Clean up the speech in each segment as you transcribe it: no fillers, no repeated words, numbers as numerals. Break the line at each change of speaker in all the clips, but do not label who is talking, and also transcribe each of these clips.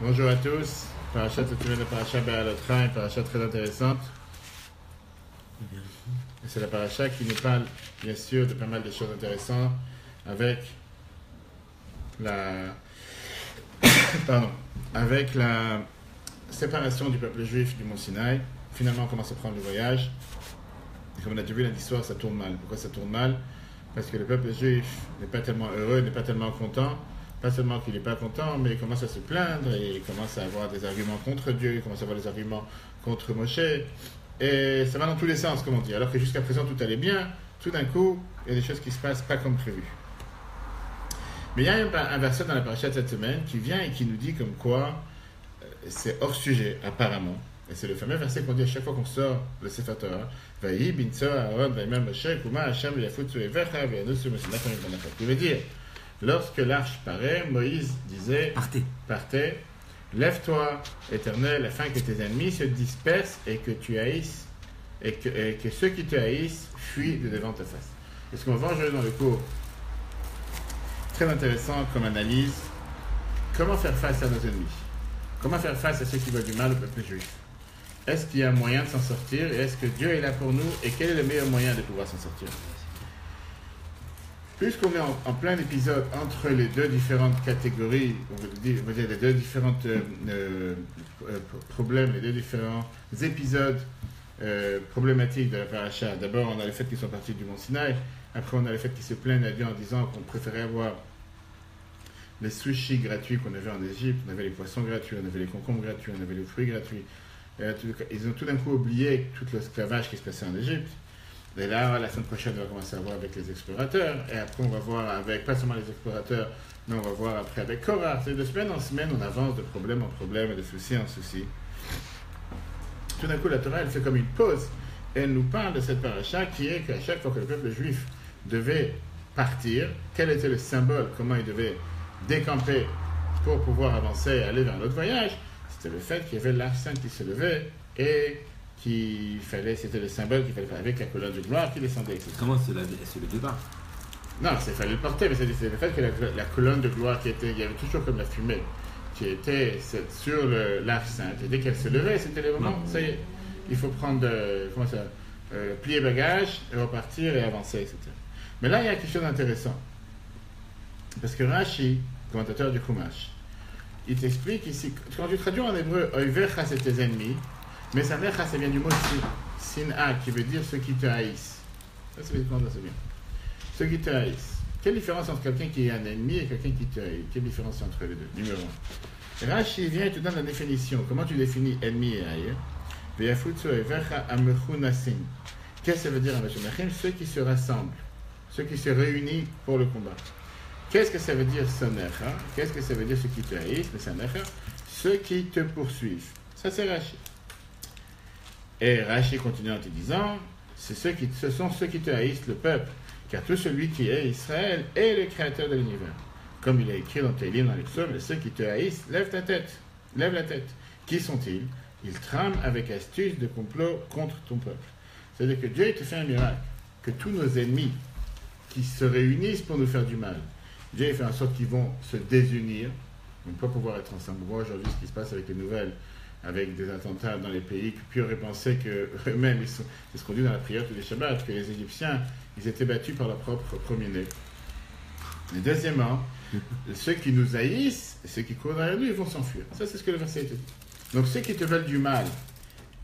Bonjour à tous. Parachat cette semaine de Parachat Béalotra, une parachat très intéressante. Et c'est la paracha qui nous parle, bien sûr, de pas mal de choses intéressantes avec la séparation du peuple juif du mont Sinaï. Finalement, on commence à prendre le voyage. Et comme on a déjà vu dans l'histoire, ça tourne mal. Pourquoi ça tourne mal? Parce que le peuple juif n'est pas tellement heureux, n'est pas tellement content. Pas seulement qu'il n'est pas content, mais il commence à se plaindre et il commence à avoir des arguments contre Dieu, il commence à avoir des arguments contre Moshe. Et ça va dans tous les sens, comme on dit. Alors que jusqu'à présent, tout allait bien. Tout d'un coup, il y a des choses qui se passent pas comme prévu. Mais il y a un verset dans la paracha de cette semaine qui vient et qui nous dit comme quoi c'est hors sujet, apparemment. Et c'est le fameux verset qu'on dit à chaque fois qu'on sort le Sefer Torah. Vayi binso Aaron vaimem Moshe kuma Hashem yafut suevecha ve'yanu su'mesinach v'nachot. Il veut dire, lorsque l'arche paraît, Moïse disait, partez, lève-toi, Éternel, afin que tes ennemis se dispersent et que tu haïsses, et que ceux qui te haïssent fuient de devant ta face. Et ce qu'on va voir aujourd'hui dans le cours, très intéressant comme analyse, comment faire face à nos ennemis, comment faire face à ceux qui veulent du mal au peuple juif. Est-ce qu'il y a un moyen de s'en sortir et est-ce que Dieu est là pour nous et quel est le meilleur moyen de pouvoir s'en sortir? Puisqu'on est en plein épisode entre les deux différentes catégories, on va dire les deux différentes problèmes, les deux différents épisodes problématiques de la paracha. D'abord, on a le fait qu'ils sont partis du mont Sinaï. Après, on a le fait qu'ils se plaignent à Dieu en disant qu'on préférait avoir les sushis gratuits qu'on avait en Égypte. On avait les poissons gratuits, on avait les concombres gratuits, on avait les fruits gratuits. Ils ont tout d'un coup oublié tout l'esclavage qui se passait en Égypte. Et là, la semaine prochaine, on va commencer à voir avec les explorateurs. Et après, on va voir avec, pas seulement les explorateurs, mais on va voir après avec Korah. C'est de semaine en semaine, on avance de problème en problème et de souci en souci. Tout d'un coup, la Torah, elle fait comme une pause. Et elle nous parle de cette paracha qui est qu'à chaque fois que le peuple juif devait partir, quel était le symbole, comment il devait décamper pour pouvoir avancer et aller vers un autre voyage, c'était le fait qu'il y avait l'arche sainte qui se levait et c'était le symbole qu'il fallait faire avec la colonne de gloire qui descendait. Etc.
Comment c'est le départ?
Non, il fallait le porter, mais c'est le fait que la colonne de gloire il y avait toujours comme la fumée qui était sur l'arche sainte. Et dès qu'elle se levait, c'était le moment, ça y est, il faut prendre, plier bagage, et repartir et avancer, etc. Mais là, il y a quelque chose d'intéressant. Parce que Rashi, commentateur du Chumash, il t'explique ici, quand tu traduis en hébreu, Oivecha, c'est tes ennemis, mais ça vient du mot sin'a, qui veut dire ceux qui te haïssent. Ça, c'est bien. Ceux qui te haïssent. Quelle différence entre quelqu'un qui est un ennemi et quelqu'un qui te haït? Quelle différence entre les deux? Numéro 1. Rashi vient et te donne la définition. Comment tu définis ennemi et haïr? Qu'est-ce que ça veut dire Ameshunachim? Ceux qui se rassemblent, ceux qui se réunissent pour le combat. Qu'est-ce que ça veut dire Sonecha? Qu'est-ce que ça veut dire ceux qui te haïssent? Mais Sonecha, ceux qui te poursuivent. Ça, c'est Rashi. Et Rashi continue en te disant, ce sont ceux qui te haïssent, le peuple, car tout celui qui est Israël est le créateur de l'univers. Comme il est écrit dans tes livres, dans les psaumes, ceux qui te haïssent, lève la tête. Qui sont-ils? Ils trament avec astuce de complot contre ton peuple. C'est-à-dire que Dieu il te fait un miracle, que tous nos ennemis qui se réunissent pour nous faire du mal, Dieu il fait en sorte qu'ils vont se désunir, ils ne vont pas pouvoir être ensemble. On voit aujourd'hui ce qui se passe avec les nouvelles, avec des attentats dans les pays, puis auraient pensé qu'eux-mêmes, c'est ce qu'on dit dans la prière tous les Shabbats, que les Égyptiens, ils étaient battus par leur propre premier-né. Et deuxièmement, ceux qui nous haïssent, ceux qui courent derrière nous, ils vont s'enfuir. Ça, c'est ce que le verset te dit. Donc, ceux qui te veulent du mal,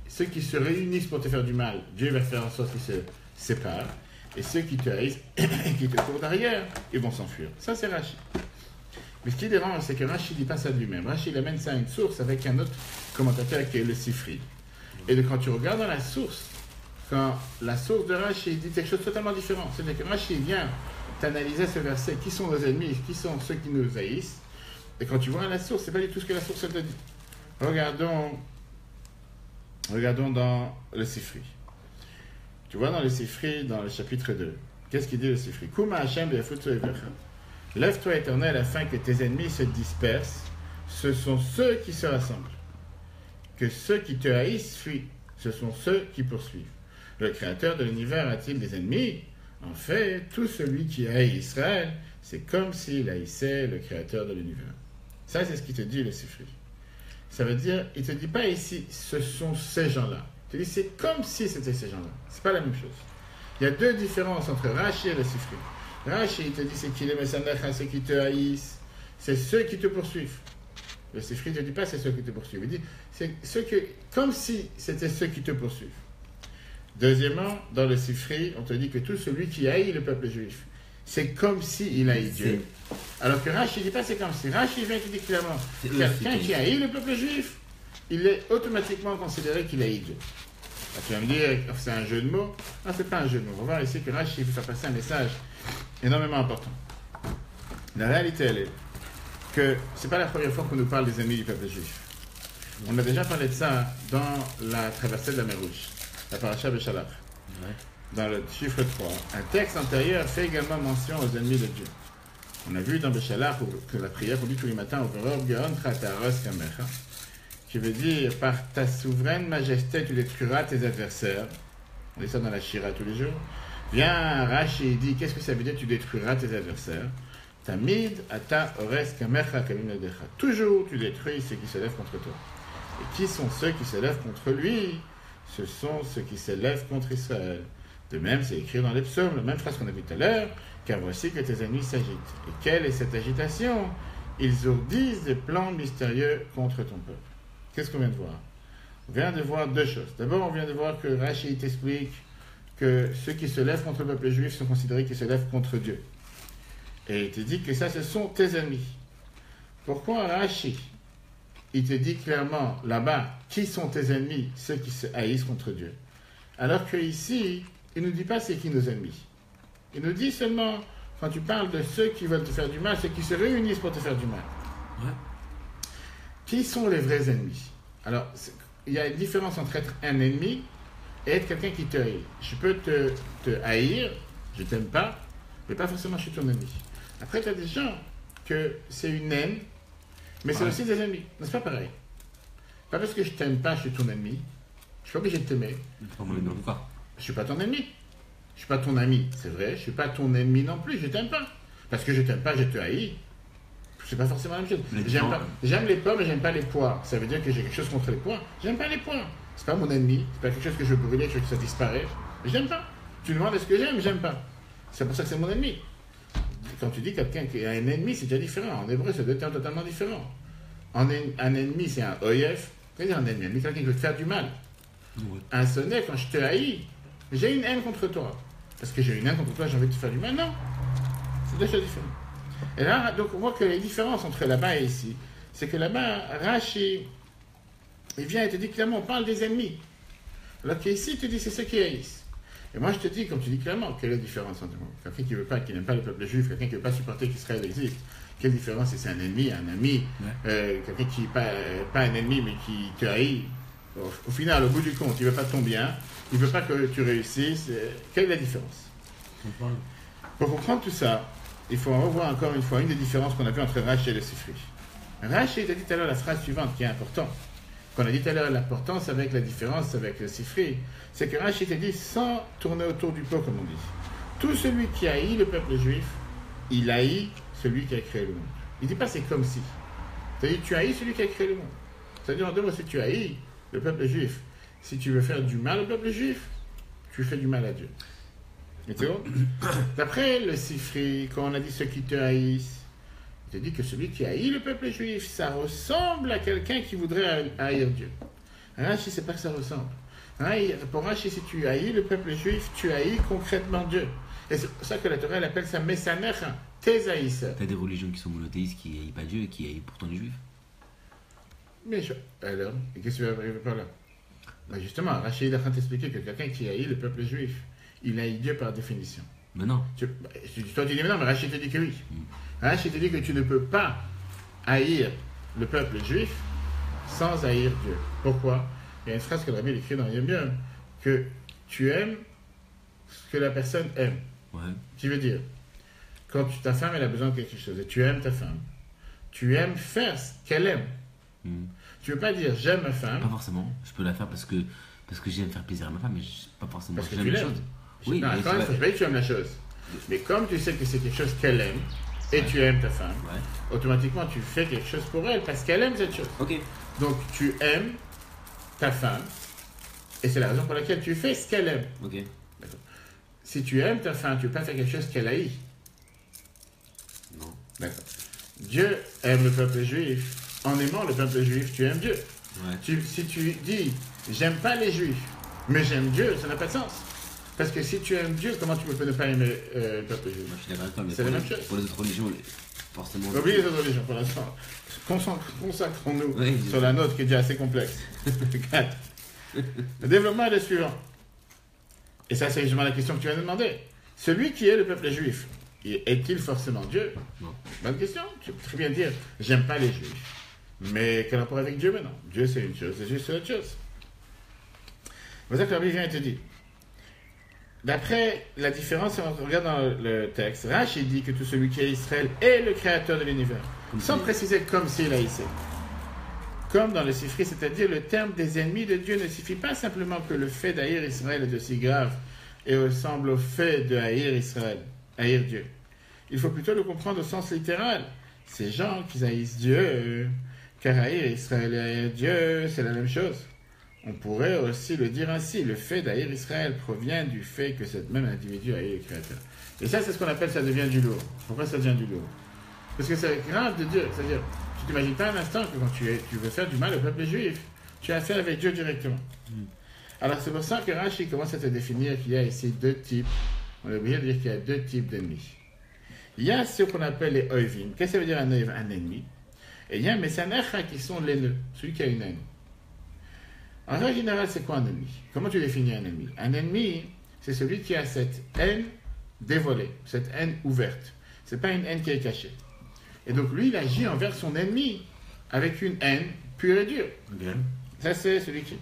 ceux qui se réunissent pour te faire du mal, Dieu va faire en sorte qu'ils se séparent. Et ceux qui te haïssent et qui te courent derrière, ils vont s'enfuir. Ça, c'est Rashi. Mais ce qui dérange, c'est que Rashi ne dit pas ça de lui-même. Rashi il amène ça à une source avec un autre commentateur qui est le Sifri. Et quand tu regardes dans la source, quand la source de Rashi dit quelque chose de totalement différent, c'est-à-dire que Rashi vient t'analyser ce verset, qui sont nos ennemis, qui sont ceux qui nous haïssent, et quand tu vois la source, c'est pas du tout ce que la source te dit. Regardons dans le Sifri. Tu vois dans le Sifri, dans le chapitre 2, qu'est-ce qu'il dit le Sifri? Kuma Hashem be'afutsu evecha. Lève-toi, Éternel, afin que tes ennemis se dispersent. Ce sont ceux qui se rassemblent. Que ceux qui te haïssent fuient. Ce sont ceux qui poursuivent. Le Créateur de l'univers a-t-il des ennemis? En fait, tout celui qui haït Israël, c'est comme s'il haïssait le Créateur de l'univers. Ça, c'est ce qui te dit le Sifri. Ça veut dire, il ne te dit pas ici, ce sont ces gens-là. Il te dit, c'est comme si c'était ces gens-là. Ce n'est pas la même chose. Il y a deux différences entre Rashi et le Sifri. Rashi, il te dit, c'est qu'il est Mesanecha, ceux qui te haïssent, c'est ceux qui te poursuivent. Le Sifri ne te dit pas, c'est ceux qui te poursuivent. Il dit, c'est ceux que, comme si c'était ceux qui te poursuivent. Deuxièmement, dans le Sifri, on te dit que tout celui qui haït le peuple juif, c'est comme s'il haït Dieu. Alors que Rashi ne dit pas c'est comme si. Rashi vient te dire clairement, quelqu'un qui haït le peuple juif, il est automatiquement considéré qu'il haït Dieu. Alors, tu vas me dire, c'est un jeu de mots. Non, ce n'est pas un jeu de mots. On va voir ici que Rashi veut faire passer un message énormément important. La réalité, elle est que ce n'est pas la première fois qu'on nous parle des ennemis du peuple juif. On a déjà parlé de ça dans la traversée de la mer Rouge, la paracha Béchalach. Dans le chiffre 3, un texte antérieur fait également mention aux ennemis de Dieu. On a vu dans Béchalach que la prière qu'on dit tous les matins au Verov Gaon Chataros Kamecha, qui veut dire par ta souveraine majesté tu détruiras tes adversaires. On dit ça dans la Shira tous les jours. Viens Rashi dit qu'est-ce que ça veut dire tu détruiras tes adversaires. Tamid ata ores kamecha kamim ledecha. Toujours tu détruis ceux qui se lèvent contre toi. Et qui sont ceux qui se lèvent contre lui? Ce sont ceux qui se lèvent contre Israël. De même, c'est écrit dans les psaumes, la même phrase qu'on a vue tout à l'heure, car voici que tes ennemis s'agitent. Et quelle est cette agitation? Ils ourdissent des plans mystérieux contre ton peuple. Qu'est-ce qu'on vient de voir? On vient de voir deux choses. D'abord, on vient de voir que Rashi t'explique que ceux qui se lèvent contre le peuple juif sont considérés qu'ils se lèvent contre Dieu. Et il te dit que ça, ce sont tes ennemis. Pourquoi Rashi, il te dit clairement là-bas, qui sont tes ennemis? Ceux qui se haïssent contre Dieu. Alors qu'ici, il ne nous dit pas c'est qui nos ennemis. Il nous dit seulement, quand tu parles de ceux qui veulent te faire du mal, ceux qui se réunissent pour te faire du mal. Ouais. Qui sont les vrais ennemis? Alors, il y a une différence entre être un ennemi et être quelqu'un qui te haït. Je peux te haïr, je t'aime pas, mais pas forcément je suis ton ennemi. Après, tu as des gens que c'est une haine, mais c'est aussi des ennemis. C'est pas pareil. Pas parce que je t'aime pas, je suis ton ennemi. Je suis pas obligé de t'aimer. Je suis pas ton ennemi. Je suis pas ton ami, c'est vrai. Je suis pas ton ennemi non plus, je t'aime pas. Parce que je t'aime pas, je te haïs. C'est pas forcément la même chose. J'aime les pommes, mais j'aime pas les poires. Ça veut dire que j'ai quelque chose contre les poires. J'aime pas les poires. C'est pas mon ennemi. C'est pas quelque chose que je veux brûler, que je veux que ça disparaisse. J'aime pas. Tu me demandes ce que j'aime pas. C'est pour ça que c'est mon ennemi. Quand tu dis quelqu'un qui a un ennemi, c'est déjà différent. En hébreu, c'est deux termes totalement différents. Un ennemi, c'est un oyev. C'est-à-dire un ennemi, quelqu'un qui veut te faire du mal. Ouais. Un sonnet, quand je te haïs, j'ai une haine contre toi. Parce que j'ai une haine contre toi, j'ai envie de te faire du mal. Non. C'est deux choses différentes. Et là, donc, on voit que les différences entre là-bas et ici, c'est que là-bas, Rashi, il vient et te dit clairement, on parle des ennemis. Alors qu'ici, il te dit, c'est ceux qui haïssent. Et moi, je te dis, comme tu dis clairement, quelle est la différence entre quelqu'un qui veut pas, qui n'aime pas le peuple juif, quelqu'un qui ne veut pas supporter qu'Israël existe? Quelle différence si c'est un ennemi, un ami, quelqu'un qui n'est pas un ennemi, mais qui te haït? Au final, au bout du compte, il ne veut pas ton bien, il ne veut pas que tu réussisses. Quelle est la différence? Pour comprendre tout ça, il faut revoir encore une fois une des différences qu'on a vues entre Rashi et le Sifri. Rashi t'a dit tout à l'heure la phrase suivante qui est importante. Qu'on a dit tout à l'heure l'importance avec la différence avec le Sifri, c'est que Rashi t'a dit sans tourner autour du pot, comme on dit. Tout celui qui haït le peuple juif, il haït celui qui a créé le monde. Il ne dit pas c'est comme si. C'est-à-dire tu haïs celui qui a créé le monde. C'est-à-dire en deux mots, si tu haïs le peuple juif, si tu veux faire du mal au peuple juif, tu fais du mal à Dieu. Et c'est bon? D'après le Sifri, quand on a dit ceux qui te haïssent, il te dit que celui qui haït le peuple juif, ça ressemble à quelqu'un qui voudrait haïr Dieu. Rashi, c'est pas que ça ressemble. Pour Rashi, si tu haïs le peuple juif, tu haïs concrètement Dieu. Et c'est pour ça que la Torah elle appelle ça Mesanecha, tes haïsseurs.
T'as des religions qui sont monothéistes, qui haïssent pas Dieu et qui haïssent pourtant les juifs.
Mais alors, et qu'est-ce que tu vas arriver par là? Ben justement, Rashi est en train de t'expliquer que quelqu'un qui haït le peuple juif, il haït Dieu par définition.
Mais non.
Toi, tu dis mais non, mais Rashi te dit que oui. Rashi te dit que tu ne peux pas haïr le peuple juif sans haïr Dieu. Pourquoi? Il y a une phrase que le Rabbi écrit dans Yom, que tu aimes ce que la personne aime.
Ouais.
Qui veut dire, quand ta femme elle a besoin de quelque chose et tu aimes ta femme, tu aimes faire ce qu'elle aime. Tu ne veux pas dire j'aime ma femme.
Pas forcément. Je peux la faire parce que j'aime faire plaisir à ma femme, mais pas forcément
parce que tu l'aimes. Oui, non, quand même, il faut pas dire que tu aimes la chose. Mais comme tu sais que c'est quelque chose qu'elle aime, et tu aimes ta femme,
Ouais.
automatiquement tu fais quelque chose pour elle parce qu'elle aime cette chose.
Ok.
Donc tu aimes ta femme et c'est la raison pour laquelle tu fais ce qu'elle aime.
Ok.
D'accord. Si tu aimes ta femme, tu ne peux pas faire quelque chose qu'elle haït.
Non.
D'accord. Dieu aime le peuple juif. En aimant le peuple juif, tu aimes Dieu.
Ouais.
Si tu dis j'aime pas les juifs, mais j'aime Dieu, ça n'a pas de sens. Parce que si tu aimes Dieu, comment tu peux ne pas aimer le peuple juif?
Moi, je suis d'accord avec toi, mais
C'est la même chose.
pour les autres religions, forcément.
Oubliez les autres religions pour l'instant. Consacrons-nous
Oui,
sur la nôtre qui est déjà assez complexe. 4. Le développement est le suivant. Et ça, c'est justement la question que tu viens de demander. Celui qui est le peuple juif, est-il forcément Dieu?
Non.
Bonne question. Tu peux très bien dire, j'aime pas les juifs. Mais quel rapport avec Dieu maintenant? Dieu, c'est une chose, c'est juste autre chose. C'est pour ça que la Bible vient et te dit. D'après la différence, si on regarde dans le texte, Rashi dit que tout celui qui est Israël est le créateur de l'univers. Sans préciser comme s'il haïssait. Comme dans le Sifri, c'est-à-dire le terme des ennemis de Dieu ne suffit pas simplement que le fait d'haïr Israël est aussi grave et ressemble au fait de haïr Israël, haïr Dieu. Il faut plutôt le comprendre au sens littéral. Ces gens qui haïssent Dieu, car haïr Israël et haïr Dieu, c'est la même chose. On pourrait aussi le dire ainsi, le fait d'haïr Israël provient du fait que cet même individu haït le Créateur. Et ça, c'est ce qu'on appelle ça devient du lourd. Pourquoi ça devient du lourd? Parce que c'est grave de dire, c'est-à-dire, tu t'imagines pas un instant que quand tu veux faire du mal au peuple juif, tu as affaire avec Dieu directement. Alors c'est pour ça que Rashi commence à te définir qu'il y a ici deux types, on est obligé de dire qu'il y a deux types d'ennemis. Il y a ce qu'on appelle les oivim. Qu'est-ce que ça veut dire un ennemi? Et il y a Messanecha qui sont l'aineux, celui qui a une haine. En règle générale, c'est quoi un ennemi? Comment tu définis un ennemi? Un ennemi, c'est celui qui a cette haine dévoilée, cette haine ouverte. Ce n'est pas une haine qui est cachée. Et donc lui, il agit envers son ennemi avec une haine pure et dure.
Okay.
Ça, c'est celui qui...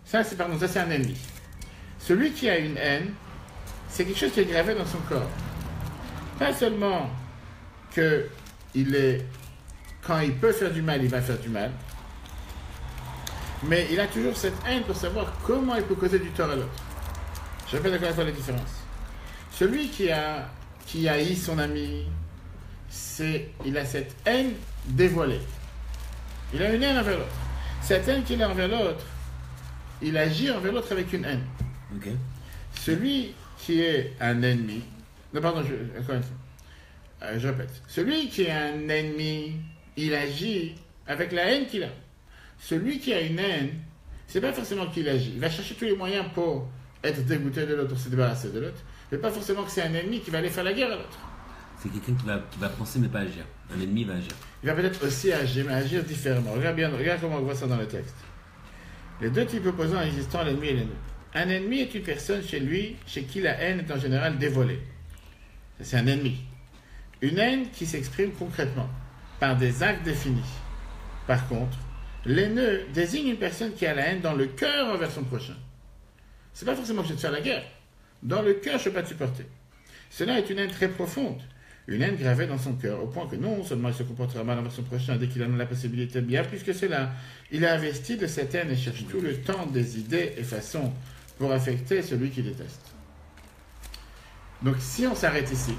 Ça, c'est un ennemi. Celui qui a une haine, c'est quelque chose qui est gravé dans son corps. Pas seulement que quand il peut faire du mal, il va faire du mal, mais il a toujours cette haine pour savoir comment il peut causer du tort à l'autre. Je ne sais pas d'accord avec la différence. Celui qui haït son ami, il a cette haine dévoilée. Il a une haine envers l'autre. Cette haine qu'il a envers l'autre, il agit envers l'autre avec une haine.
Okay.
Celui qui est un ennemi... Non, pardon, je répète. Celui qui est un ennemi, il agit avec la haine qu'il a. Celui qui a une haine, c'est pas forcément qu'il agit. Il va chercher tous les moyens pour être dégoûté de l'autre, pour se débarrasser de l'autre. Mais pas forcément que c'est un ennemi qui va aller faire la guerre à l'autre.
C'est quelqu'un qui va penser mais pas agir. Un ennemi va agir.
Il va peut-être aussi agir, mais agir différemment. Regarde comment on voit ça dans le texte. Les deux types opposants existant, l'ennemi et l'ennemi. Un ennemi est une personne chez qui la haine est en général dévoilée. C'est un ennemi. Une haine qui s'exprime concrètement, par des actes définis. Par contre, l'aineux désigne une personne qui a la haine dans le cœur envers son prochain. C'est pas forcément que je vais te faire la guerre. Dans le cœur, je ne peux pas te supporter. Cela est une haine très profonde. Une haine gravée dans son cœur, au point que non seulement il se comportera mal envers son prochain dès qu'il en a la possibilité, bien plus que cela, il est investi de cette haine et cherche tout le temps des idées et façons pour affecter celui qu'il déteste. Donc si on s'arrête ici,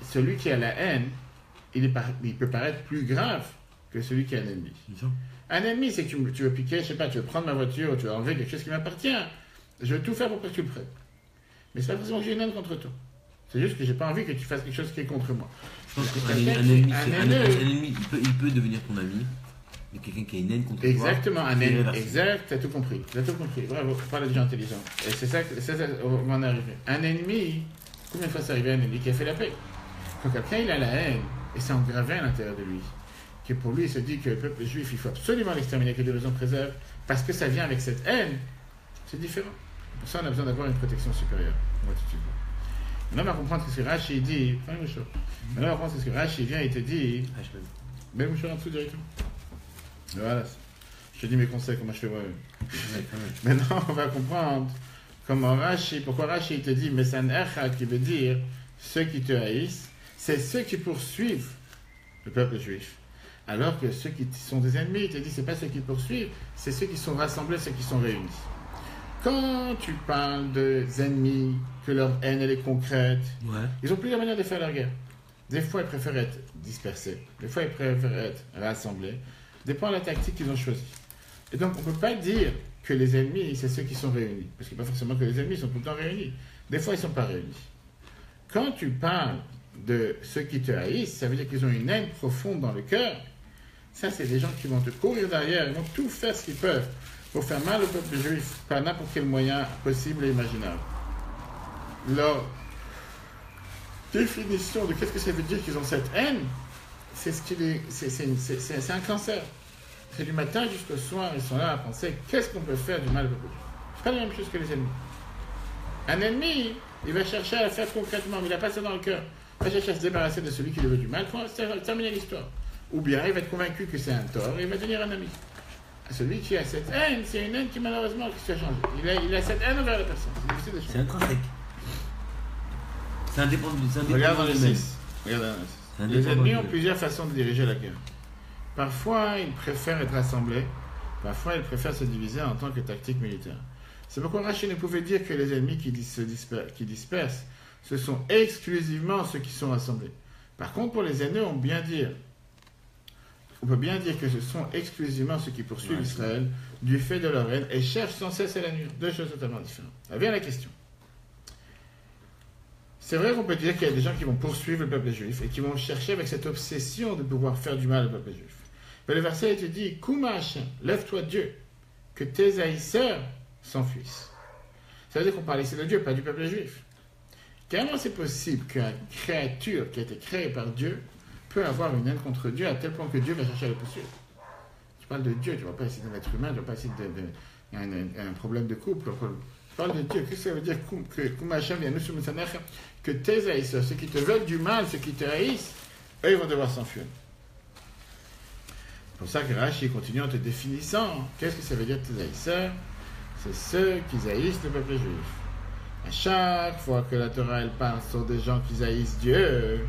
celui qui a la haine, il peut paraître plus grave que celui qui a un ennemi. Un ennemi, c'est que tu veux piquer, je sais pas, tu veux prendre ma voiture, tu veux enlever quelque chose qui m'appartient. Je vais tout faire pour que tu le prennes. Mais c'est pas forcément que j'ai une haine contre toi. C'est juste que j'ai pas envie que tu fasses quelque chose qui est contre moi.
Je pense qu'un ennemi, il peut devenir ton ami, mais quelqu'un qui a une haine contre toi.
Exactement, un ennemi. Exact, t'as tout compris. Bravo, pas des gens intelligents. Et c'est ça, on va en arriver. Un ennemi, combien de fois c'est arrivé un ennemi qui a fait la paix? Quand quelqu'un il a la haine, et c'est engravé à l'intérieur de lui, que pour lui il se dit que le peuple juif, il faut absolument l'exterminer, que Dieu nous en préserve, parce que ça vient avec cette haine, c'est différent. Pour ça, on a besoin d'avoir une protection supérieure. On va tout de suite voir. Maintenant, on va comprendre ce que Rashi dit. Maintenant, on va comprendre ce que Rashi vient et te dit. Mets le mouchoir en dessous directement. Voilà. Je te dis mes conseils, comment je fais moi-même. Maintenant, on va comprendre pourquoi Rashi te dit Messanecha, qui veut dire ceux qui te haïssent, c'est ceux qui poursuivent le peuple juif. Alors que ceux qui sont des ennemis, il te dit, c'est pas ceux qui poursuivent, c'est ceux qui sont rassemblés, ceux qui sont réunis. Quand tu parles des ennemis, que leur haine elle est concrète, ils n'ont plus la manière de faire leur guerre. Des fois, ils préfèrent être dispersés. Des fois, ils préfèrent être rassemblés. Dépend de la tactique qu'ils ont choisie. Et donc, on ne peut pas dire que les ennemis, c'est ceux qui sont réunis. Parce que pas forcément que les ennemis sont tout le temps réunis. Des fois, ils ne sont pas réunis. Quand tu parles de ceux qui te haïssent, ça veut dire qu'ils ont une haine profonde dans le cœur. Ça, c'est des gens qui vont te courir derrière. Ils vont tout faire ce qu'ils peuvent pour faire mal au peuple juif par n'importe quel moyen possible et imaginable. Leur définition de qu'est-ce que ça veut dire qu'ils ont cette haine, c'est un cancer. C'est du matin jusqu'au soir, ils sont là à penser qu'est-ce qu'on peut faire du mal au peuple juif. C'est pas la même chose que les ennemis. Un ennemi, il va chercher à le faire concrètement, mais il n'a pas ça dans le cœur. Il va chercher à se débarrasser de celui qui lui veut du mal pour terminer l'histoire. Ou bien il va être convaincu que c'est un tort et il va devenir un ami. Celui qui a cette haine, c'est une haine qui malheureusement qui se change. Il a cette haine envers la personne.
C'est intrinsèque. C'est indépendant.
Regarde dans le 6. Les ennemis ont plusieurs façons de diriger la guerre. Parfois, ils préfèrent être rassemblés. Parfois, ils préfèrent se diviser en tant que tactique militaire. C'est pourquoi Rachid ne pouvait dire que les ennemis qui dispersent, ce sont exclusivement ceux qui sont rassemblés. Par contre, pour les ennemis, on peut bien dire que ce sont exclusivement ceux qui poursuivent Israël du fait de leur haine et cherchent sans cesse à la nuire. Deux choses totalement différentes. Là vient la question. C'est vrai qu'on peut dire qu'il y a des gens qui vont poursuivre le peuple juif et qui vont chercher avec cette obsession de pouvoir faire du mal au peuple juif. Mais le verset te dit, Kouma Hashem, lève-toi Dieu, que tes haïsseurs s'enfuissent. Ça veut dire qu'on parle ici de Dieu, pas du peuple juif. Comment c'est possible qu'une créature qui a été créée par Dieu peut avoir une haine contre Dieu à tel point que Dieu va chercher à le poursuivre? Tu parles de Dieu, tu ne vas pas essayer d'un être humain, tu ne vas pas essayer d'un problème de couple. Tu parles de Dieu. Qu'est-ce que ça veut dire que tes haïsseurs, ceux qui te veulent du mal, ceux qui te haïssent, eux, ils vont devoir s'enfuir. C'est pour ça que Rashi continue en te définissant. Qu'est-ce que ça veut dire tes haïsseurs? C'est ceux qui haïssent le peuple juif. À chaque fois que la Torah elle parle sur des gens qui haïssent Dieu,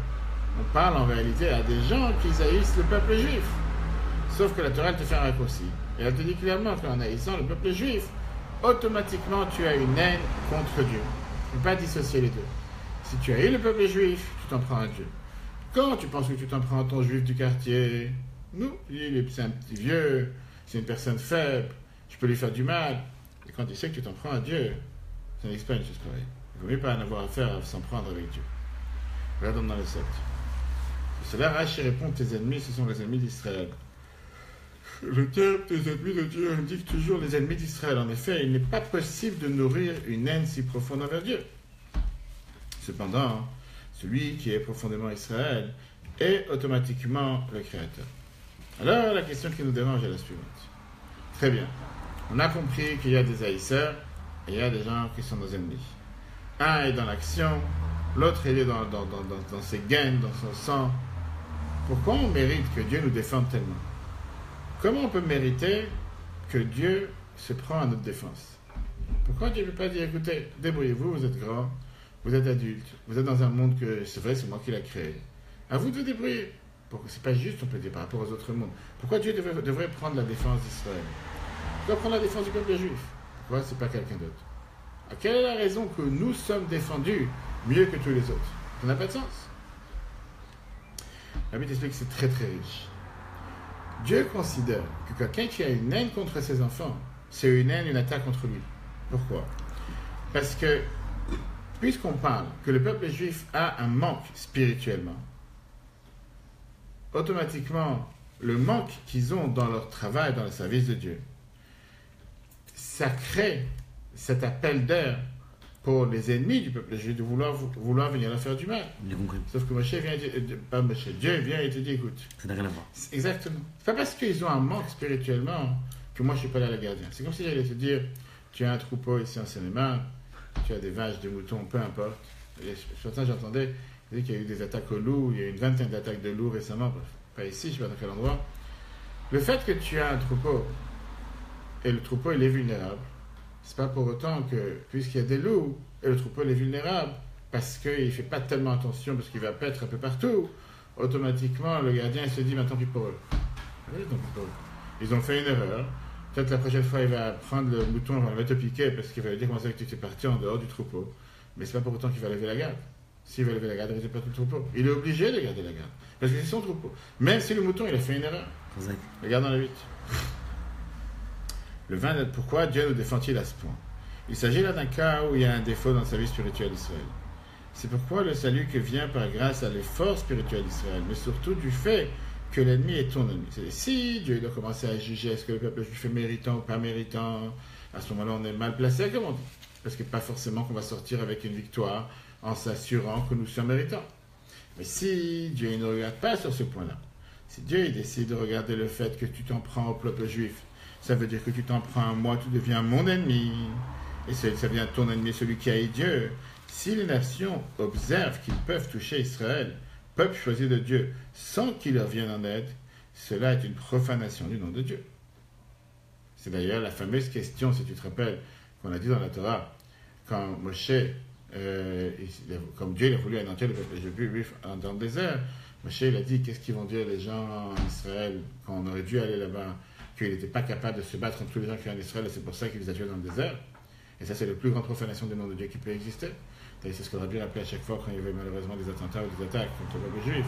on parle en réalité à des gens qui haïssent le peuple juif. Sauf que la Torah elle te fait un raccourci. Et elle te dit clairement qu'en haïssant le peuple juif, automatiquement tu as une haine contre Dieu. Tu ne peux pas dissocier les deux. Si tu haïs le peuple juif, tu t'en prends à Dieu. Quand tu penses que tu t'en prends à ton juif du quartier, nous, c'est un petit vieux, c'est une personne faible, je peux lui faire du mal. Et quand tu sais que tu t'en prends à Dieu, ça n'existe pas une chose pareille. Il ne vaut mieux pas en avoir affaire à s'en prendre avec Dieu. Regardons dans le 7. C'est cela, Rashi répond, tes ennemis, ce sont les ennemis d'Israël. Le terme des ennemis de Dieu indique toujours les ennemis d'Israël. En effet, il n'est pas possible de nourrir une haine si profonde envers Dieu. Cependant, celui qui est profondément Israël est automatiquement le Créateur. Alors, la question qui nous dérange est la suivante. Très bien. On a compris qu'il y a des haïsseurs et il y a des gens qui sont nos ennemis. Un est dans l'action, l'autre il est dans ses gaines, dans son sang. Pourquoi on mérite que Dieu nous défende tellement? Comment on peut mériter que Dieu se prend à notre défense? Pourquoi Dieu ne peut pas dire, écoutez, débrouillez-vous, vous êtes grands, vous êtes adultes, vous êtes dans un monde que, c'est vrai, c'est moi qui l'ai créé. À vous de vous débrouiller. C'est pas juste, on peut dire, par rapport aux autres mondes. Pourquoi Dieu devrait prendre la défense d'Israël? Pourquoi prendre la défense du peuple juif? Pourquoi c'est pas quelqu'un d'autre? Quelle est la raison que nous sommes défendus mieux que tous les autres? Ça n'a pas de sens. La Bible explique que c'est très très riche. Dieu considère que quelqu'un qui a une haine contre ses enfants, c'est une haine, une attaque contre lui. Pourquoi? Parce que, puisqu'on parle que le peuple juif a un manque spirituellement, automatiquement, le manque qu'ils ont dans leur travail, dans le service de Dieu, ça crée cet appel d'air pour les ennemis du peuple juif de vouloir venir leur faire du mal. Sauf que Dieu vient et te dit, écoute.
Ça n'a rien à voir.
Exactement. C'est pas parce qu'ils ont un manque spirituellement que moi je suis pas là le gardien. C'est comme si j'allais te dire, tu as un troupeau ici en Seine-et-Marne, tu as des vaches, des moutons, peu importe. Ce matin j'entendais qu'il y a eu des attaques aux loups, il y a eu une vingtaine d'attaques de loups récemment, pas ici, je ne sais pas dans quel endroit. Le fait que tu as un troupeau, et le troupeau il est vulnérable, c'est pas pour autant que, puisqu'il y a des loups, et le troupeau il est vulnérable, parce qu'il ne fait pas tellement attention, parce qu'il va paître un peu partout, automatiquement le gardien il se dit, mais tant pis pour eux. Oui, tant pis pour eux. Ils ont fait une erreur, peut-être la prochaine fois il va prendre le mouton, il va te piquer, parce qu'il va lui dire comment ça que tu es parti en dehors du troupeau, mais c'est pas pour autant qu'il va lever la garde. S'il veut lever la garde, il ne récupère tout le troupeau. Il est obligé de garder la garde. Parce que c'est son troupeau. Même si le mouton, il a fait une erreur. Regarde dans le 8. Le 20, pourquoi Dieu nous défend-il à ce point? Il s'agit là d'un cas où il y a un défaut dans sa vie spirituelle d'Israël. C'est pourquoi le salut que vient par grâce à l'effort spirituel d'Israël, mais surtout du fait que l'ennemi est ton ennemi. C'est si Dieu doit commencer à juger est-ce que le peuple juif est méritant ou pas méritant, à ce moment-là on est mal placé, comme on dit. Parce que pas forcément qu'on va sortir avec une victoire en s'assurant que nous sommes méritants. Mais si Dieu ne regarde pas sur ce point-là, si Dieu il décide de regarder le fait que tu t'en prends au peuple juif, ça veut dire que tu t'en prends à moi, tu deviens mon ennemi, et ça devient ton ennemi, celui qui haït Dieu. Si les nations observent qu'ils peuvent toucher Israël, peuple choisi de Dieu, sans qu'il leur vienne en aide, cela est une profanation du nom de Dieu. C'est d'ailleurs la fameuse question, si tu te rappelles, qu'on a dit dans la Torah, quand Moshe, comme Dieu il a voulu anéantir le peuple juif dans le désert, Moshe il a dit, qu'est-ce qu'ils vont dire les gens en Israël, quand on aurait dû aller là-bas, qu'il n'était pas capable de se battre contre tous les gens qui sont en Israël, et c'est pour ça qu'il les a tués dans le désert. Et ça, c'est la plus grande profanation du nom de Dieu qui peut exister. Et c'est ce qu'on aurait dû rappeler à chaque fois quand il y avait malheureusement des attentats ou des attaques contre le peuple juif,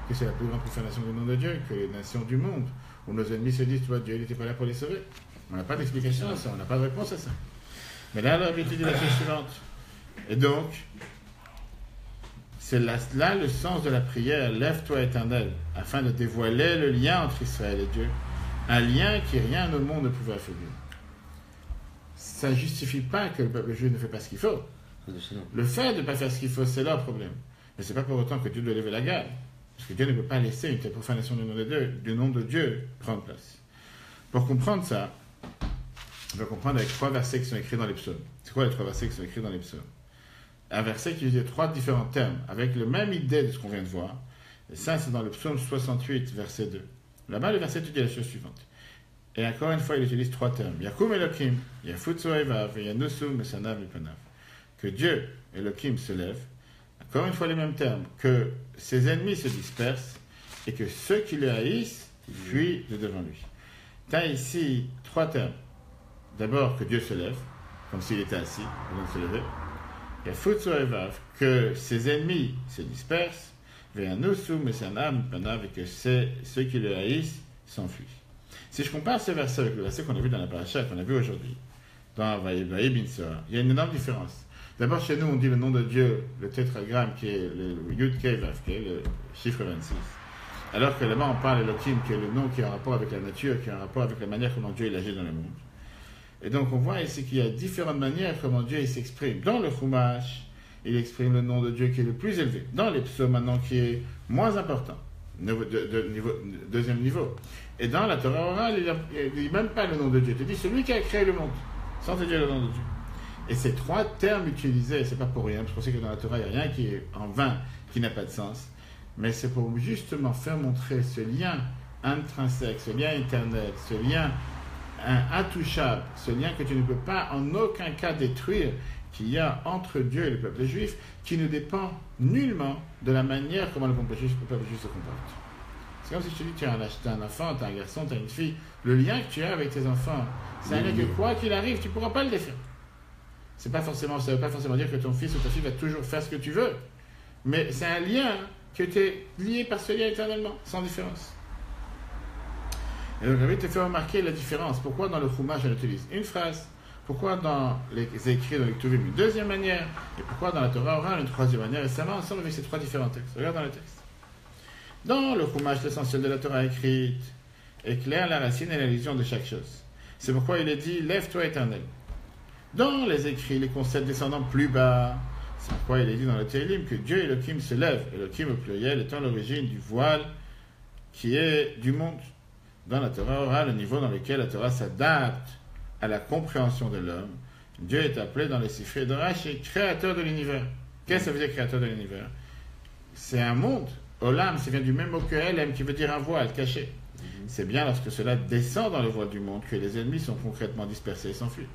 que c'est la plus grande profanation du nom de Dieu, que les nations du monde, où nos ennemis se disent, toi, Dieu n'était pas là pour les sauver. On n'a pas d'explication à ça, on n'a pas de réponse à ça. Mais là, l'habitude dit la chose suivante. Et donc, c'est là le sens de la prière, lève-toi éternel, afin de dévoiler le lien entre Israël et Dieu, un lien qui rien au monde ne pouvait affaiblir. Ça ne justifie pas que le peuple juif ne fait pas ce qu'il faut. Le fait de ne pas faire ce qu'il faut, c'est leur problème. Mais ce n'est pas pour autant que Dieu doit lever la garde. Parce que Dieu ne peut pas laisser une telle profanation du nom de Dieu prendre place. Pour comprendre ça, on va comprendre avec 3 versets qui sont écrits dans les psaumes. C'est quoi les 3 versets qui sont écrits dans les psaumes? Un verset qui utilise 3 différents termes, avec la même idée de ce qu'on vient de voir. Et ça, c'est dans le psaume 68, verset 2. Là-bas, le verset dit la chose suivante. Et encore une fois, il utilise 3 termes. Yakum Elohim, Yafutsu Evav, et Yanusum, Mesanav, Mipanav. Que Dieu, Elohim, se lève. Encore une fois, les mêmes termes. Que ses ennemis se dispersent et que ceux qui le haïssent fuient de devant lui. Tu as ici 3 termes. D'abord, que Dieu se lève, comme s'il était assis, avant de se lever. Yafutsu Evav, que ses ennemis se dispersent. Yanusum, Mesanav, Mipanav, et que ceux qui le haïssent s'enfuient. Si je compare ce verset avec le verset qu'on a vu dans la paracha, qu'on a vu aujourd'hui, dans Vaïe Binsora, il y a une énorme différence. D'abord, chez nous, on dit le nom de Dieu, le tétragramme, qui est le Yud Kei Vav Kei, le chiffre 26. Alors que là-bas, on parle Elohim, qui est le nom qui a un rapport avec la nature, qui a un rapport avec la manière comment Dieu il agit dans le monde. Et donc, on voit ici qu'il y a différentes manières comment Dieu il s'exprime. Dans le Chumash, il exprime le nom de Dieu qui est le plus élevé. Dans les psaumes, maintenant, qui est moins important. Deuxième niveau. Et dans la Torah orale, il ne dit même pas le nom de Dieu. Il dit celui qui a créé le monde, sans te dire le nom de Dieu. Et ces 3 termes utilisés, c'est pas pour rien. Je pensais que dans la Torah, il n'y a rien qui est en vain, qui n'a pas de sens. Mais c'est pour justement faire montrer ce lien intrinsèque, ce lien éternel, ce lien intouchable, ce lien que tu ne peux pas en aucun cas détruire, qu'il y a entre Dieu et le peuple juif, qui ne dépend nullement de la manière comment le peuple juif se comporte. C'est comme si je te dis, tu as un enfant, tu as un garçon, tu as une fille, le lien que tu as avec tes enfants, c'est un lien que quoi qu'il arrive, tu ne pourras pas le défaire. Ça ne veut pas forcément dire que ton fils ou ta fille va toujours faire ce que tu veux, mais c'est un lien que tu es lié par ce lien éternellement, sans différence. Et donc, je vais te faire remarquer la différence. Pourquoi dans le Chumash, on utilise une phrase? Pourquoi dans les écrits, dans les Ktuvim, une deuxième manière? Et pourquoi dans la Torah orale, une troisième manière? Et ça va ensemble avec ces 3 différents textes. Regarde dans le texte. Dans le Chumash, l'essentiel de la Torah écrite éclaire la racine et l'allusion de chaque chose. C'est pourquoi il est dit « Lève-toi éternel ». Dans les écrits, les concepts descendant plus bas, c'est pourquoi il est dit dans le Tehillim que Dieu Elohim se lève, Elohim au pluriel étant l'origine du voile qui est du monde. Dans la Torah orale, le niveau dans lequel la Torah s'adapte à la compréhension de l'homme, Dieu est appelé dans les Sifrei de Rashi créateur de l'univers. Qu'est-ce que ça veut dire créateur de l'univers? C'est un monde. Olam, ça vient du même mot que Elem, qui veut dire un voile caché. C'est bien lorsque cela descend dans le voile du monde que les ennemis sont concrètement dispersés et s'enfuient.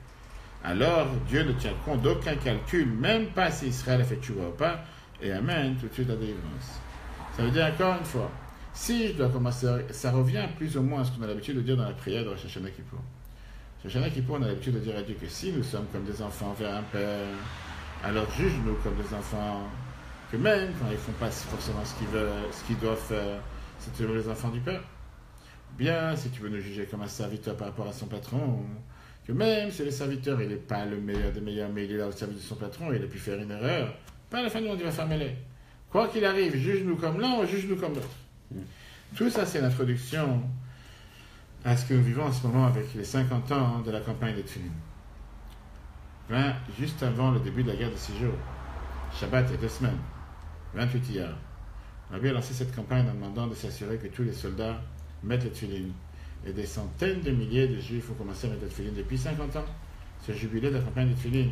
Alors, Dieu ne tient compte d'aucun calcul, même pas si Israël a fait tchouva ou pas, et amène tout de suite la délivrance. Ça veut dire encore une fois, si je dois commencer, ça revient plus ou moins à ce qu'on a l'habitude de dire dans la prière de Rosh Hashanah Kippour. Rosh Hashanah Kippour, on a l'habitude de dire à Dieu que si nous sommes comme des enfants vers un père, alors juge-nous comme des enfants que même quand ils ne font pas forcément ce qu'ils veulent, ce qu'ils doivent faire, c'est toujours les enfants du père. Bien, si tu veux nous juger comme un serviteur par rapport à son patron, que même si le serviteur il n'est pas le meilleur des meilleurs, mais il est là au service de son patron, il a pu faire une erreur, pas à la fin du monde, il va faire mêler. Quoi qu'il arrive, juge-nous comme l'un ou juge-nous comme l'autre. Tout ça, c'est l'introduction à ce que nous vivons en ce moment avec les 50 ans de la campagne des Tfilin. Juste avant le début de la guerre de 6 jours, Shabbat, il y a 2 semaines, 28 hier, Rabbi a lancé cette campagne en demandant de s'assurer que tous les soldats mettent les Tfilin. Et des centaines de milliers de juifs ont commencé à mettre les Tfilin depuis 50 ans. Ce jubilé de la campagne des Tfilin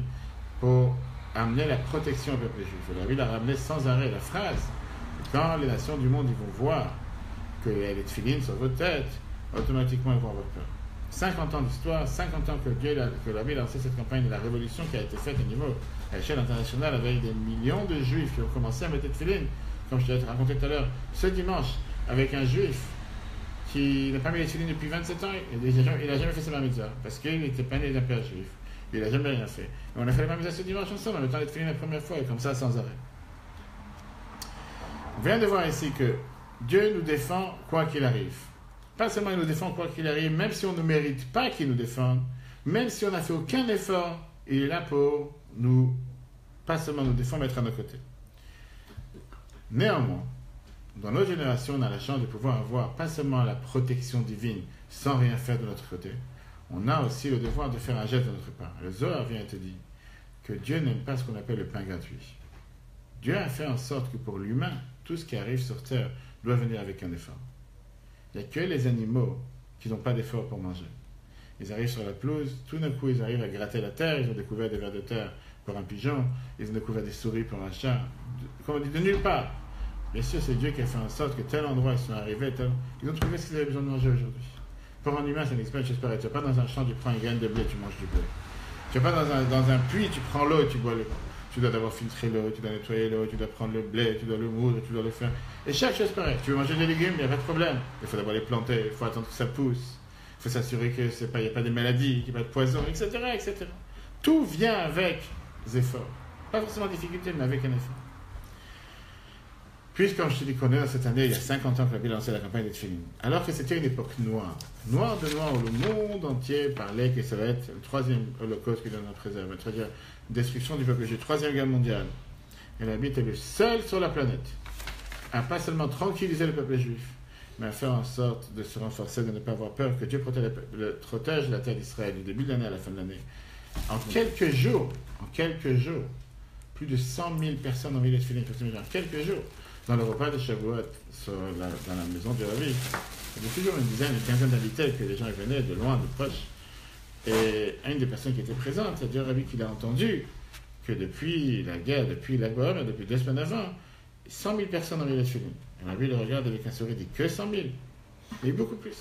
pour amener la protection au peuple juif. Et Rabbi l'a ramené sans arrêt. La phrase, quand les nations du monde ils vont voir que les Tfilin sur votre tête, automatiquement ils vont avoir peur. 50 ans d'histoire, 50 ans que Rabbi a lancé cette campagne de la révolution qui a été faite à l'échelle internationale avec des millions de juifs qui ont commencé à mettre les Tfilin. Comme je t'ai raconté tout à l'heure, ce dimanche, avec un juif qui n'a pas mis les tefilines depuis 27 ans, il n'a jamais fait sa bar mitzvah, parce qu'il n'était pas né d'un père juif. Il n'a jamais rien fait. Et on a fait la bar mitzvah ce dimanche ensemble, en mettant les tefilines la première fois, et comme ça, sans arrêt. On vient de voir ici que Dieu nous défend quoi qu'il arrive. Pas seulement il nous défend quoi qu'il arrive, même si on ne mérite pas qu'il nous défende, même si on n'a fait aucun effort, il est là pour nous, pas seulement nous défendre, mais être à nos côtés. Néanmoins, dans notre génération, on a la chance de pouvoir avoir pas seulement la protection divine sans rien faire de notre côté, on a aussi le devoir de faire un geste de notre part. Le Zohar vient te dire que Dieu n'aime pas ce qu'on appelle le pain gratuit. Dieu a fait en sorte que pour l'humain, tout ce qui arrive sur terre doit venir avec un effort. Il n'y a que les animaux qui n'ont pas d'effort pour manger. Ils arrivent sur la pelouse, tout d'un coup ils arrivent à gratter la terre, ils ont découvert des vers de terre pour un pigeon, ils ont découvert des souris pour un chat, comme on dit, de nulle part. Bien sûr, c'est Dieu qui a fait en sorte que tel endroit ils sont arrivés, ils ont trouvé ce qu'ils avaient besoin de manger aujourd'hui. Pour un humain, c'est une expérience, j'espère. Tu n'es pas dans un champ, tu prends une graine de blé, tu manges du blé. Tu n'es pas dans un puits, tu prends l'eau et tu bois l'eau. Tu dois d'abord filtrer l'eau, tu dois nettoyer l'eau, tu dois prendre le blé, tu dois le moudre, tu dois le faire. Et chaque chose pareille. Tu veux manger des légumes, il n'y a pas de problème. Il faut d'abord les planter, il faut attendre que ça pousse. Il faut s'assurer qu'il n'y a pas de maladies, qu'il n'y a pas de poison, etc., etc. Tout vient avec des efforts. Pas forcément difficulté, mais avec un effort. Puisque, comme je te dis qu'on est dans cette année, il y a 50 ans que la ville a lancé la campagne des Tfilin, alors que c'était une époque noire, noire de noir, où le monde entier parlait que ça va être le 3e holocauste qui donne un préserve, c'est-à-dire destruction du peuple juif, 3e guerre mondiale. Et la Bible était le seul sur la planète à pas seulement tranquilliser le peuple juif, mais à faire en sorte de se renforcer, de ne pas avoir peur, que Dieu protège la terre d'Israël du début de l'année à la fin de l'année. En quelques jours, plus de 100 000 personnes ont mis les Tfilin, en quelques jours. Dans le repas de Shavuot, dans la maison du Rabbi, il y avait toujours une dizaine, une quinzaine d'invités que les gens venaient de loin, de proches. Et une des personnes qui était présente, c'est le Rabbi qui l'a entendu que depuis la guerre, depuis la guerre, depuis 2 semaines avant, 100 000 personnes ont mis les Tfilin. Et Rabbi le regarde avec un sourire et dit que 100 000, mais beaucoup plus.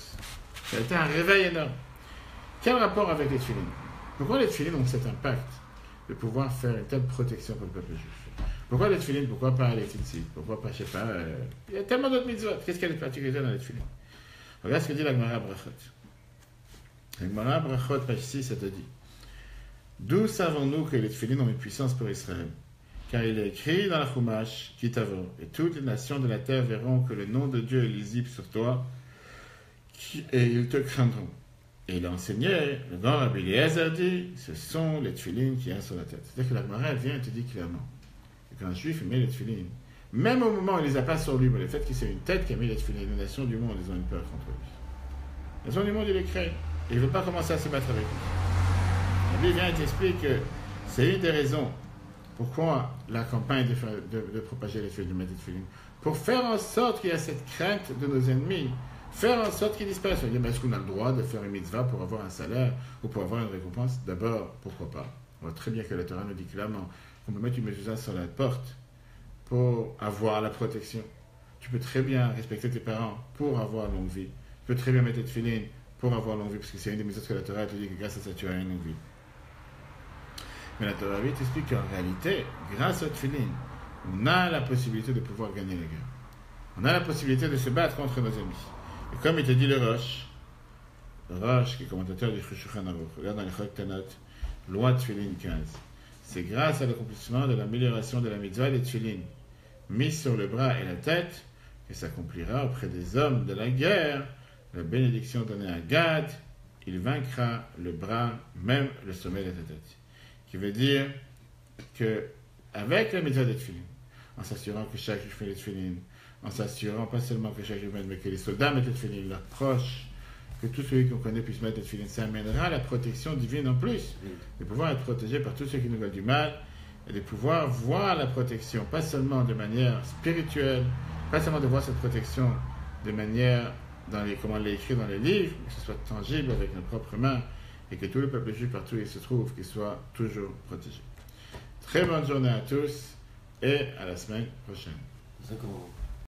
Ça a été un réveil énorme. Quel rapport avec les Tfilin? Pourquoi les Tfilin ont cet impact de pouvoir faire une telle protection pour le peuple juif? Pourquoi les Tfilin? Pourquoi pas les tzitzit? Pourquoi pas, je sais pas, il y a tellement d'autres mitzvot. Qu'est-ce qu'il y a de particulier dans les Tfilin? Regarde ce que dit la Gemara Brachot. La Gemara Brachot, page 6, ça te dit: d'où savons-nous que les Tfilin ont une puissance pour Israël? Car il est écrit dans la Chumash, Kitavo, et toutes les nations de la terre verront que le nom de Dieu est lisible sur toi, et ils te craindront. Et il a enseigné, le grand Rabbi Eliezer dit, ce sont les Tfilin qui ont sur la tête. C'est-à-dire que la Gemara vient et te dit clairement qu'un juif met les Tfilin, même au moment où il ne les a pas sur lui, mais le fait que c'est une tête qui a mis les Tfilin, les nations du monde, ils ont une peur contre lui. Les nations du monde, il les crée. Et il ne veut pas commencer à se battre avec lui. Rabbi vient et t'explique que c'est une des raisons pourquoi la campagne de propager les Tfilin, de mettre les Tfilin, pour faire en sorte qu'il y a cette crainte de nos ennemis, faire en sorte qu'ils disparaissent. On dit, mais est-ce qu'on a le droit de faire une mitzvah pour avoir un salaire ou pour avoir une récompense? D'abord, pourquoi pas? On voit très bien que la Torah nous dit clairement qu'on peut mettre une mezuzah sur la porte pour avoir la protection. Tu peux très bien respecter tes parents pour avoir longue vie. Tu peux très bien mettre tes tefilin pour avoir longue vie, parce que c'est une des mezuzot que la Torah te dit que grâce à ça, tu as une longue vie. Mais la Torah t'explique qu'en réalité, grâce au tefilin, on a la possibilité de pouvoir gagner la guerre. On a la possibilité de se battre contre nos ennemis. Et comme il te dit le Rosh, qui est commentateur du Shulchan Aruch, regarde dans les Chok Tanot, loi Tfilin 15. C'est grâce à l'accomplissement de l'amélioration de la mitzvah des Tfilin mis sur le bras et la tête, et s'accomplira auprès des hommes de la guerre la bénédiction donnée à Gad, il vaincra le bras, même le sommet de ta tête. Qui veut dire que avec la mitzvah de Tfilin, en s'assurant que chaque juif fait les Tfilin, en s'assurant pas seulement que chaque juif mette, mais que les soldats mettent les Tfilin, leurs proches, que tous ceux qu'on connaît puissent mettre les Tfilin, ça amènera la protection divine en plus, de pouvoir être protégé par tous ceux qui nous veulent du mal, et de pouvoir voir la protection, pas seulement de manière spirituelle, pas seulement de voir cette protection de manière, comment elle est écrit dans les livres, que ce soit tangible avec nos propres mains, et que tout le peuple juif partout où il se trouve, qu'il soit toujours protégé. Très bonne journée à tous, et à la semaine prochaine.